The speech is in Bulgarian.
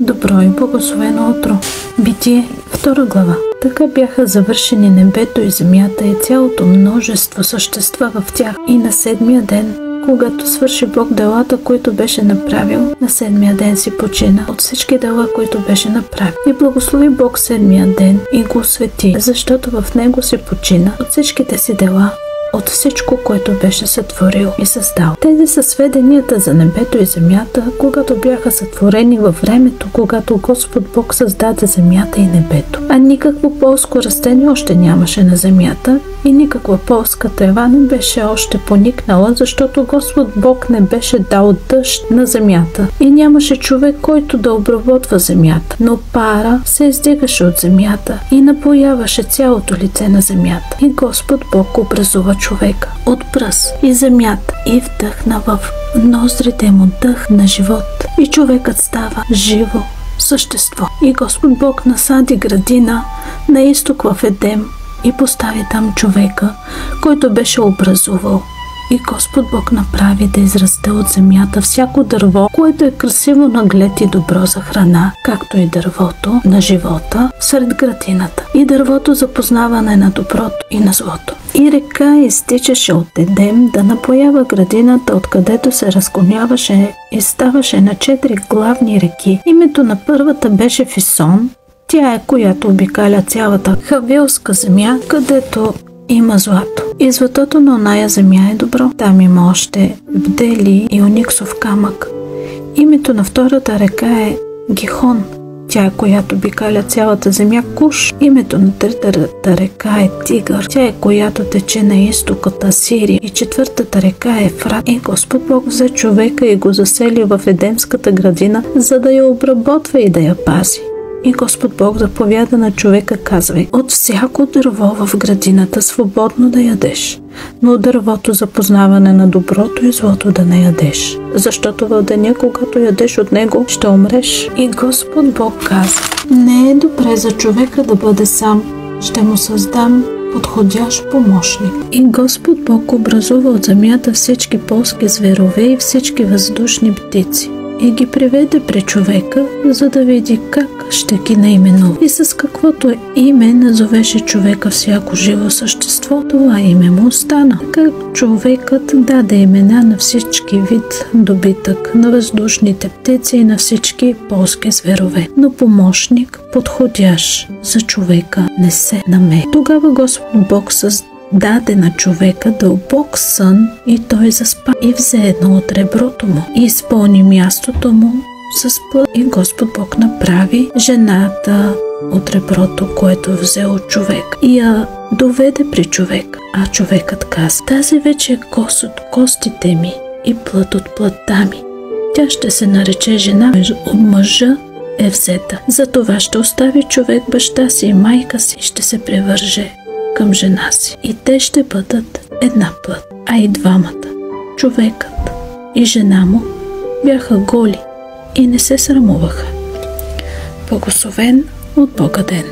Добро и благословено утро. Битие, 2 глава. Така бяха завършени небето и земята и цялото множество същества в тях. И на 7-я ден, когато свърши Бог делата, които беше направил, на 7-я ден си почина от всички дела, които беше направил. И благослови Бог 7-я ден и го освети, защото в него си почина от всичките си дела, от всичко, което беше сътворил и създал. Тези са сведенията за небето и земята, когато бяха сътворени във времето, когато Господ Бог създаде земята и небето. А никакво полско растение още нямаше на земята и никаква полска трева не беше още поникнала, защото Господ Бог не беше дал дъжд на земята и нямаше човек, който да обработва земята. Но пара се издигаше от земята и напояваше цялото лице на земята. И Господ Бог образува човека от пръст и земята и вдъхна в ноздрите му дъх на живот. И човекът става живо същество. И Господ Бог насади градина на изток в Едем и постави там човека, който беше образувал. И Господ Бог направи да израсте от земята всяко дърво, което е красиво на глед и добро за храна, както и дървото на живота сред градината, и дървото за познаване на доброто и на злото. И река изтичаше от Едем да напоява градината, откъдето се разклоняваше и ставаше на 4 главни реки. Името на първата беше Фисон. Тя е, която обикаля цялата хавилска земя, където има злато. И златото на оная земя е добро. Там има още бдели и ониксов камък. Името на втората река е Гихон. Тя е, която обикаля цялата земя, Куш. Името на третата река е Тигър. Тя е, която тече на изток от Асирия. И четвъртата река е Ефрат. И Господ Бог взе човека и го засели в Едемската градина, за да я обработва и да я пази. И Господ Бог заповяда на човека, казвай: от всяко дърво в градината свободно да ядеш, но от дървото за познаване на доброто и злото да не ядеш, защото в деня, когато ядеш от него, ще умреш. И Господ Бог каза: не е добре за човека да бъде сам, ще му създам подходящ помощник. И Господ Бог образува от земята всички полски зверове и всички въздушни птици и ги приведе при човека, за да види как ще ги наименува. И с каквото име назовеше човека всяко живо същество, това име му остана. Как човекът даде имена на всички вид добитък, на въздушните птици и на всички полски зверове. Но помощник, подходящ за човека, не се намери. Тогава Господ Бог даде на човека дълбок сън и той заспа и взе едно от реброто му и изпълни мястото му с плът. И Господ Бог направи жената от реброто, което взе от човек, и я доведе при човек. А човекът каза: тази вече е кост от костите ми и плът от плътта ми. Тя ще се нарече жена, от мъжа е взета. Затова ще остави човек баща си и майка си и ще се привърже към жена си. И те ще бъдат една плът. А и двамата, човекът и жена му, бяха голи и не се срамуваха. Благословен от Бога ден!